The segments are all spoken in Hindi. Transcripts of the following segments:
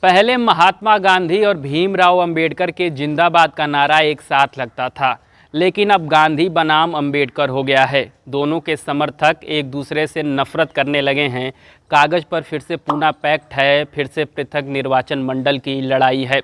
पहले महात्मा गांधी और भीमराव अंबेडकर के जिंदाबाद का नारा एक साथ लगता था, लेकिन अब गांधी बनाम अंबेडकर हो गया है। दोनों के समर्थक एक दूसरे से नफरत करने लगे हैं। कागज़ पर फिर से पूना पैक्ट है, फिर से पृथक निर्वाचन मंडल की लड़ाई है।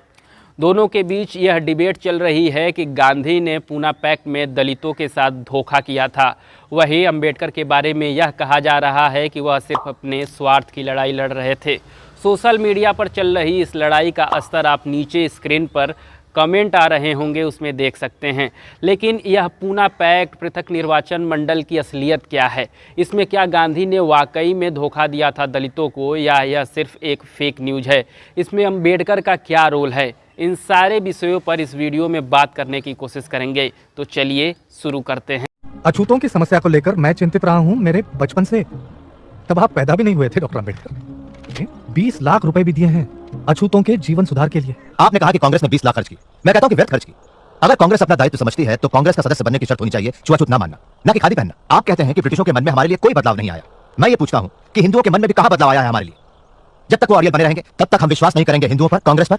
दोनों के बीच यह डिबेट चल रही है कि गांधी ने पूना पैक्ट में दलितों के साथ धोखा किया था, वहीं अंबेडकर के बारे में यह कहा जा रहा है कि वह सिर्फ अपने स्वार्थ की लड़ाई लड़ रहे थे। सोशल मीडिया पर चल रही इस लड़ाई का असर आप नीचे स्क्रीन पर कमेंट आ रहे होंगे उसमें देख सकते हैं। लेकिन यह पूना पैक्ट पृथक निर्वाचन मंडल की असलियत क्या है? इसमें क्या गांधी ने वाकई में धोखा दिया था दलितों को, या यह सिर्फ एक फेक न्यूज़ है? इसमें अंबेडकर का क्या रोल है? इन सारे विषयों पर इस वीडियो में बात करने की कोशिश करेंगे, तो चलिए शुरू करते हैं। अछूतों की समस्या को लेकर मैं चिंतित रहा हूं मेरे बचपन से। तब आप पैदा भी नहीं हुए थे डॉक्टर अंबेडकर। 20 लाख रुपए भी दिए हैं अछूतों के जीवन सुधार के लिए। आपने कहा कि कांग्रेस ने 20 लाख खर्च की। मैं कहता हूं कि व्यर्थ खर्च की। अगर कांग्रेस अपना दायित्व समझती है तो कांग्रेस का सदस्य बनने की शर्त होनी चाहिए छुआछूत ना मानना, ना कि खादी पहनना। आप कहते हैं कि ब्रिटिशों के मन में हमारे लिए कोई बदलाव नहीं आया। मैं ये पूछता हूं कि हिंदुओं के मन में भी कहां बदलाव आया है हमारे लिए? जब तक वो अड़ियल बने रहेंगे तब तक हम विश्वास नहीं करेंगे हिंदुओं पर, कांग्रेस पर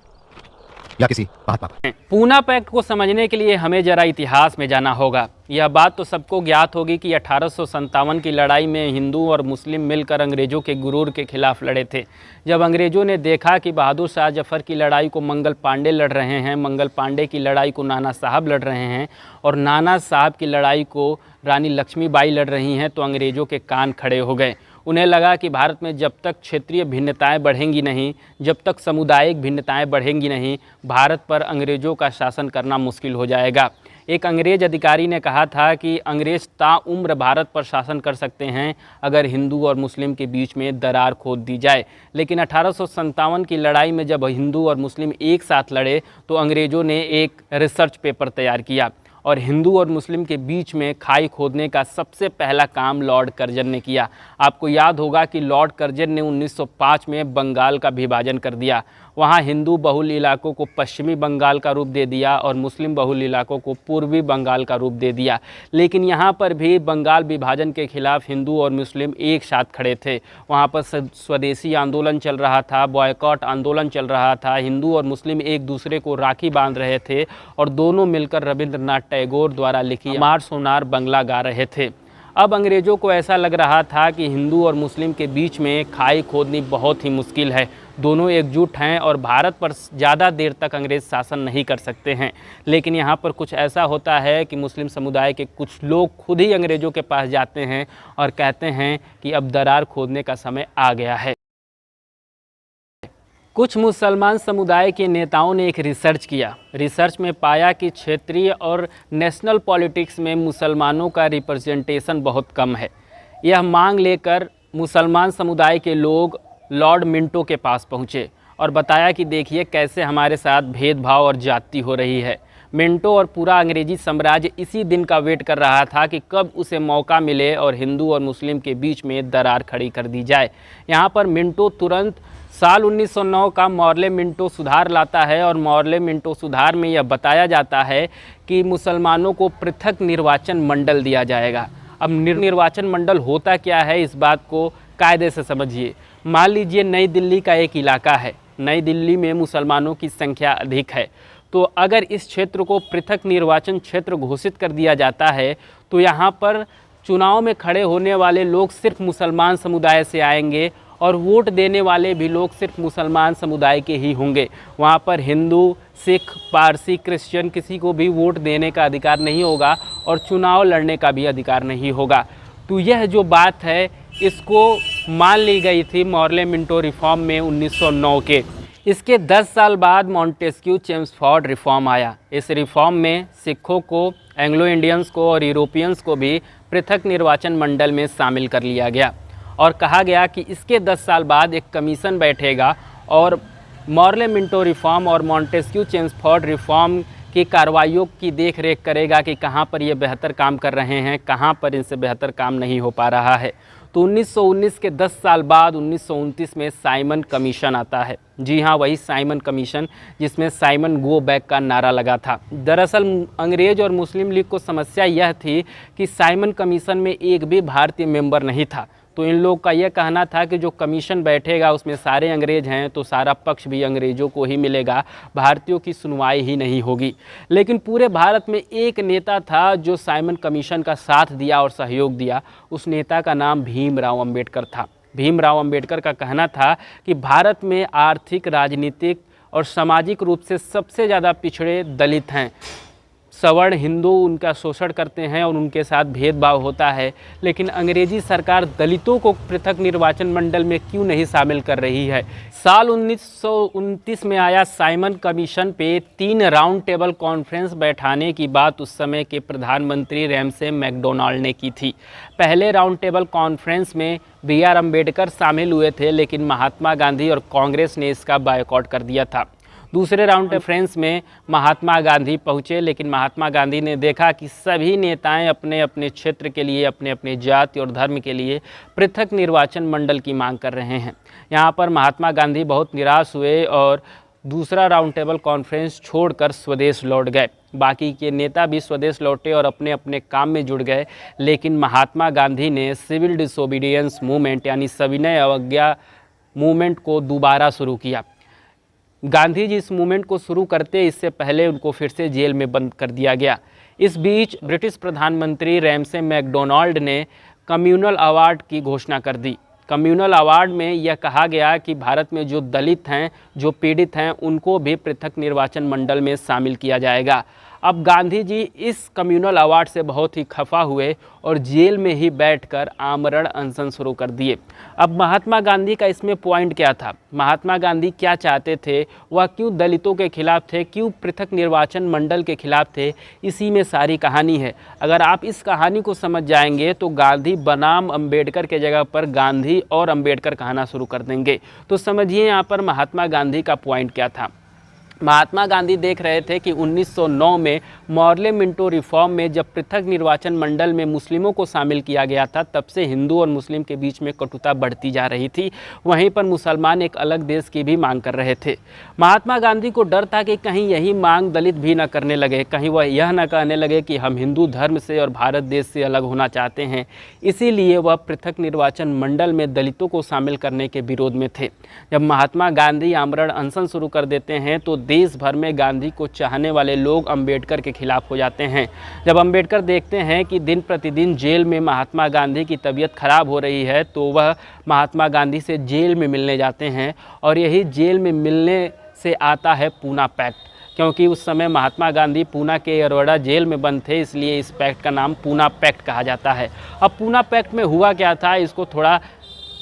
या किसी महात्मा पर। पूना पैक्ट को समझने के लिए हमें जरा इतिहास में जाना होगा। यह बात तो सबको ज्ञात होगी कि 1857 की लड़ाई में हिंदू और मुस्लिम मिलकर अंग्रेज़ों के गुरूर के खिलाफ लड़े थे। जब अंग्रेज़ों ने देखा कि बहादुर शाह जफ़र की लड़ाई को मंगल पांडे लड़ रहे हैं, मंगल पांडे की लड़ाई को नाना साहब लड़ रहे हैं और नाना साहब की लड़ाई को रानी लक्ष्मीबाई लड़ रही हैं, तो अंग्रेज़ों के कान खड़े हो गए। उन्हें लगा कि भारत में जब तक क्षेत्रीय भिन्नताएं बढ़ेंगी नहीं, जब तक सामुदायिक भिन्नताएं बढ़ेंगी नहीं, भारत पर अंग्रेज़ों का शासन करना मुश्किल हो जाएगा। एक अंग्रेज़ अधिकारी ने कहा था कि अंग्रेज़ ताउम्र भारत पर शासन कर सकते हैं अगर हिंदू और मुस्लिम के बीच में दरार खोद दी जाए। लेकिन 1857 की लड़ाई में जब हिंदू और मुस्लिम एक साथ लड़े तो अंग्रेज़ों ने एक रिसर्च पेपर तैयार किया और हिंदू और मुस्लिम के बीच में खाई खोदने का सबसे पहला काम लॉर्ड कर्जन ने किया। आपको याद होगा कि लॉर्ड कर्जन ने 1905 में बंगाल का विभाजन कर दिया। वहाँ हिंदू बहुल इलाकों को पश्चिमी बंगाल का रूप दे दिया और मुस्लिम बहुल इलाकों को पूर्वी बंगाल का रूप दे दिया। लेकिन यहाँ पर भी बंगाल विभाजन के खिलाफ हिंदू और मुस्लिम एक साथ खड़े थे। वहाँ पर स्वदेशी आंदोलन चल रहा था, बॉयकॉट आंदोलन चल रहा था। हिंदू और मुस्लिम एक दूसरे को राखी बांध रहे थे और दोनों मिलकर रविंद्रनाथ टैगोर द्वारा लिखी अमार सोनार बंगला गा रहे थे। अब अंग्रेज़ों को ऐसा लग रहा था कि हिंदू और मुस्लिम के बीच में खाई खोदनी बहुत ही मुश्किल है। दोनों एकजुट हैं और भारत पर ज़्यादा देर तक अंग्रेज़ शासन नहीं कर सकते हैं। लेकिन यहाँ पर कुछ ऐसा होता है कि मुस्लिम समुदाय के कुछ लोग खुद ही अंग्रेज़ों के पास जाते हैं और कहते हैं कि अब दरार खोदने का समय आ गया है। कुछ मुसलमान समुदाय के नेताओं ने एक रिसर्च किया। रिसर्च में पाया कि क्षेत्रीय और नेशनल पॉलिटिक्स में मुसलमानों का रिप्रेजेंटेशन बहुत कम है। यह मांग लेकर मुसलमान समुदाय के लोग लॉर्ड मिंटो के पास पहुँचे और बताया कि देखिए कैसे हमारे साथ भेदभाव और जाति हो रही है। मिंटो और पूरा अंग्रेजी साम्राज्य इसी दिन का वेट कर रहा था कि कब उसे मौका मिले और हिंदू और मुस्लिम के बीच में दरार खड़ी कर दी जाए। यहाँ पर मिंटो तुरंत साल 1909 का मॉर्ले मिंटो सुधार लाता है और मॉर्ले मिंटो सुधार में यह बताया जाता है कि मुसलमानों को पृथक निर्वाचन मंडल दिया जाएगा। अब निर्वाचन मंडल होता क्या है, इस बात को कायदे से समझिए। मान लीजिए नई दिल्ली का एक इलाका है। नई दिल्ली में मुसलमानों की संख्या अधिक है, तो अगर इस क्षेत्र को पृथक निर्वाचन क्षेत्र घोषित कर दिया जाता है तो यहाँ पर चुनाव में खड़े होने वाले लोग सिर्फ मुसलमान समुदाय से आएंगे और वोट देने वाले भी लोग सिर्फ मुसलमान समुदाय के ही होंगे। वहाँ पर हिंदू, सिख, पारसी, क्रिश्चियन किसी को भी वोट देने का अधिकार नहीं होगा और चुनाव लड़ने का भी अधिकार नहीं होगा। तो यह जो बात है इसको मान ली गई थी मॉर्ले मिंटो रिफॉर्म में 1909 के। इसके 10 साल बाद मॉन्टेस्क्यू चेम्सफोर्ड रिफॉर्म आया। इस रिफॉर्म में सिखों को, एंग्लो इंडियंस को और यूरोपियंस को भी पृथक निर्वाचन मंडल में शामिल कर लिया गया और कहा गया कि इसके 10 साल बाद एक कमीशन बैठेगा और मॉर्ले मिंटो रिफॉर्म और मॉन्टेस्क्यू चेम्सफोर्ड रिफॉर्म की कार्रवाइयों की देख रेख करेगा कि कहाँ पर ये बेहतर काम कर रहे हैं, कहाँ पर इनसे बेहतर काम नहीं हो पा रहा है। तो 1919 के 10 साल बाद 1929 में साइमन कमीशन आता है। जी हाँ, वही साइमन कमीशन जिसमें साइमन गो बैक का नारा लगा था। दरअसल अंग्रेज और मुस्लिम लीग को समस्या यह थी कि साइमन कमीशन में एक भी भारतीय मेंबर नहीं था। तो इन लोग का यह कहना था कि जो कमीशन बैठेगा उसमें सारे अंग्रेज हैं तो सारा पक्ष भी अंग्रेज़ों को ही मिलेगा, भारतीयों की सुनवाई ही नहीं होगी। लेकिन पूरे भारत में एक नेता था जो साइमन कमीशन का साथ दिया और सहयोग दिया। उस नेता का नाम भीमराव अंबेडकर था। भीमराव अंबेडकर का कहना था कि भारत में आर्थिक, राजनीतिक और सामाजिक रूप से सबसे ज़्यादा पिछड़े दलित हैं। सवर्ण हिंदू उनका शोषण करते हैं और उनके साथ भेदभाव होता है। लेकिन अंग्रेजी सरकार दलितों को पृथक निर्वाचन मंडल में क्यों नहीं शामिल कर रही है। साल 1929 में आया साइमन कमीशन पे 3 राउंड टेबल कॉन्फ्रेंस बैठाने की बात उस समय के प्रधानमंत्री रैमसे मैकडोनाल्ड ने की थी। पहले राउंड टेबल कॉन्फ्रेंस में BR अम्बेडकर शामिल हुए थे, लेकिन महात्मा गांधी और कांग्रेस ने इसका बायकॉट कर दिया था। दूसरे राउंड कॉन्फ्रेंस में महात्मा गांधी पहुंचे, लेकिन महात्मा गांधी ने देखा कि सभी नेताएं अपने अपने क्षेत्र के लिए, अपने अपने जाति और धर्म के लिए पृथक निर्वाचन मंडल की मांग कर रहे हैं। यहां पर महात्मा गांधी बहुत निराश हुए और दूसरा राउंड टेबल कॉन्फ्रेंस छोड़कर स्वदेश लौट गए। बाकी के नेता भी स्वदेश लौटे और अपने अपने काम में जुड़ गए। लेकिन महात्मा गांधी ने सिविल डिसोबीडियंस मूवमेंट यानी सविनय अवज्ञा मूवमेंट को दोबारा शुरू किया। गांधी जी इस मूवमेंट को शुरू करते इससे पहले उनको फिर से जेल में बंद कर दिया गया। इस बीच ब्रिटिश प्रधानमंत्री रैमसे मैकडोनाल्ड ने कम्युनल अवार्ड की घोषणा कर दी। कम्युनल अवार्ड में यह कहा गया कि भारत में जो दलित हैं, जो पीड़ित हैं, उनको भी पृथक निर्वाचन मंडल में शामिल किया जाएगा। अब गांधी जी इस कम्युनल अवार्ड से बहुत ही खफा हुए और जेल में ही बैठकर आमरण अनशन शुरू कर दिए। अब महात्मा गांधी का इसमें पॉइंट क्या था? महात्मा गांधी क्या चाहते थे? वह क्यों दलितों के खिलाफ थे? क्यों पृथक निर्वाचन मंडल के खिलाफ थे? इसी में सारी कहानी है। अगर आप इस कहानी को समझ जाएंगे तो गांधी बनाम अंबेडकर के जगह पर गांधी और अंबेडकर कहना शुरू कर देंगे। तो समझिए यहाँ पर महात्मा गांधी का पॉइंट क्या था। महात्मा गांधी देख रहे थे कि 1909 में मॉर्ले मिंटो रिफॉर्म में जब पृथक निर्वाचन मंडल में मुस्लिमों को शामिल किया गया था, तब से हिंदू और मुस्लिम के बीच में कटुता बढ़ती जा रही थी। वहीं पर मुसलमान एक अलग देश की भी मांग कर रहे थे। महात्मा गांधी को डर था कि कहीं यही मांग दलित भी न करने लगे, कहीं वह यह न कहने लगे कि हम हिंदू धर्म से और भारत देश से अलग होना चाहते हैं। इसीलिए वह पृथक निर्वाचन मंडल में दलितों को शामिल करने के विरोध में थे। जब महात्मा गांधी आमरण अनशन शुरू कर देते हैं तो देश भर में गांधी को चाहने वाले लोग अंबेडकर के खिलाफ हो जाते हैं। जब अंबेडकर देखते हैं कि दिन प्रतिदिन जेल में महात्मा गांधी की तबीयत खराब हो रही है तो वह महात्मा गांधी से जेल में मिलने जाते हैं। और यही जेल में मिलने से आता है पूना पैक्ट, क्योंकि उस समय महात्मा गांधी पूना के अरोड़ा जेल में बंद थे, इसलिए इस पैक्ट का नाम पूना पैक्ट कहा जाता है। अब पूना पैक्ट में हुआ क्या था, इसको थोड़ा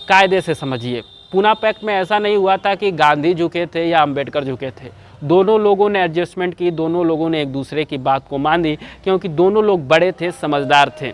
कायदे से समझिए। पूना पैक्ट में ऐसा नहीं हुआ था कि गांधी झुके थे या अंबेडकर झुके थे। दोनों लोगों ने एडजस्टमेंट की, दोनों लोगों ने एक दूसरे की बात को मान ली, क्योंकि दोनों लोग बड़े थे, समझदार थे।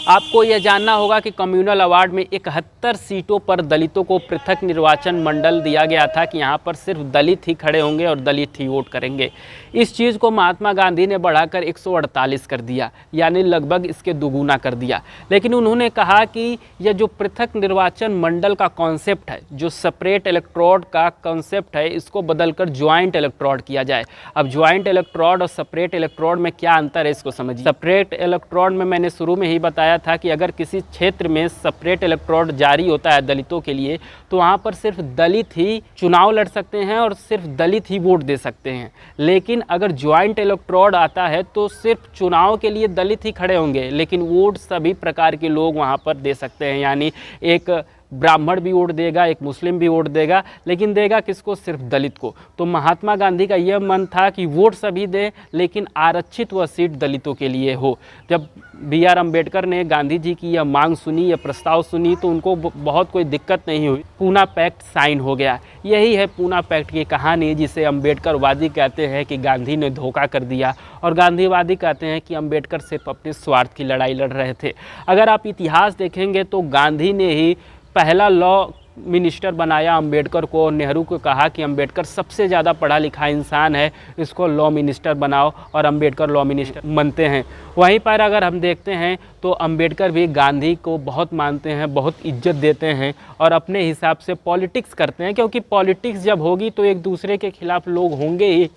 आपको यह जानना होगा कि कम्युनल अवार्ड में 71 सीटों पर दलितों को पृथक निर्वाचन मंडल दिया गया था कि यहाँ पर सिर्फ दलित ही खड़े होंगे और दलित ही वोट करेंगे। इस चीज़ को महात्मा गांधी ने बढ़ाकर 148 कर दिया, यानी लगभग इसके दुगुना कर दिया। लेकिन उन्होंने कहा कि यह जो पृथक निर्वाचन मंडल का कॉन्सेप्ट है, जो सेपरेट इलेक्ट्रोड का कॉन्सेप्ट है, इसको बदलकर ज्वाइंट इलेक्ट्रोड किया जाए। अब ज्वाइंट इलेक्ट्रोड और सेपरेट इलेक्ट्रोड में क्या अंतर है, इसको समझिए। सेपरेट इलेक्ट्रोड में मैंने शुरू में ही बताया था कि अगर किसी क्षेत्र में सेपरेट इलेक्ट्रोड जारी होता है दलितों के लिए, तो वहाँ पर सिर्फ दलित ही चुनाव लड़ सकते हैं और सिर्फ दलित ही वोट दे सकते हैं। लेकिन अगर ज्वाइंट इलेक्ट्रोड आता है तो सिर्फ चुनाव के लिए दलित ही खड़े होंगे, लेकिन वोट सभी प्रकार के लोग वहाँ पर दे सकते हैं। यानी एक ब्राह्मण भी वोट देगा, एक मुस्लिम भी वोट देगा, लेकिन देगा किसको? सिर्फ दलित को। तो महात्मा गांधी का यह मन था कि वोट सभी दें, लेकिन आरक्षित वह सीट दलितों के लिए हो। जब BR अम्बेडकर ने गांधी जी की यह मांग सुनी, यह प्रस्ताव सुनी, तो उनको बहुत कोई दिक्कत नहीं हुई। पूना पैक्ट साइन हो गया। यही है पूना पैक्ट की कहानी, जिसे अम्बेडकरवादी कहते हैं कि गांधी ने धोखा कर दिया, और गांधीवादी कहते हैं कि अम्बेडकर सिर्फ अपने स्वार्थ की लड़ाई लड़ रहे थे। अगर आप इतिहास देखेंगे तो गांधी ने ही पहला लॉ मिनिस्टर बनाया अम्बेडकर को, और नेहरू को कहा कि अम्बेडकर सबसे ज़्यादा पढ़ा लिखा इंसान है, इसको लॉ मिनिस्टर बनाओ, और अम्बेडकर लॉ मिनिस्टर बनते हैं। वहीं पर अगर हम देखते हैं तो अम्बेडकर भी गांधी को बहुत मानते हैं, बहुत इज्जत देते हैं और अपने हिसाब से पॉलिटिक्स करते हैं, क्योंकि पॉलिटिक्स जब होगी तो एक दूसरे के खिलाफ लोग होंगे ही।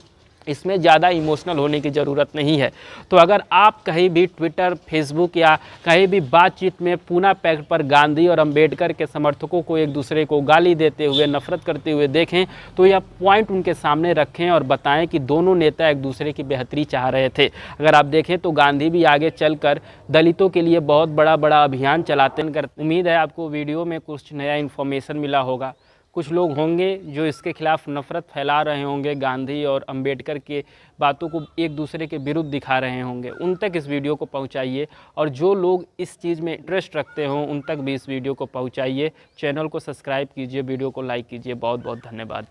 इसमें ज़्यादा इमोशनल होने की ज़रूरत नहीं है। तो अगर आप कहीं भी ट्विटर, फेसबुक या कहीं भी बातचीत में पूना पैक्ट पर गांधी और अंबेडकर के समर्थकों को एक दूसरे को गाली देते हुए, नफरत करते हुए देखें, तो यह पॉइंट उनके सामने रखें और बताएं कि दोनों नेता एक दूसरे की बेहतरी चाह रहे थे। अगर आप देखें तो गांधी भी आगे चलकर दलितों के लिए बहुत बड़ा अभियान चलाते हैं। उम्मीद है आपको वीडियो में कुछ नया इन्फॉर्मेशन मिला होगा। कुछ लोग होंगे जो इसके खिलाफ नफरत फैला रहे होंगे, गांधी और अंबेडकर के बातों को एक दूसरे के विरुद्ध दिखा रहे होंगे, उन तक इस वीडियो को पहुंचाइए। और जो लोग इस चीज़ में इंटरेस्ट रखते हों उन तक भी इस वीडियो को पहुंचाइए। चैनल को सब्सक्राइब कीजिए, वीडियो को लाइक कीजिए। बहुत बहुत धन्यवाद।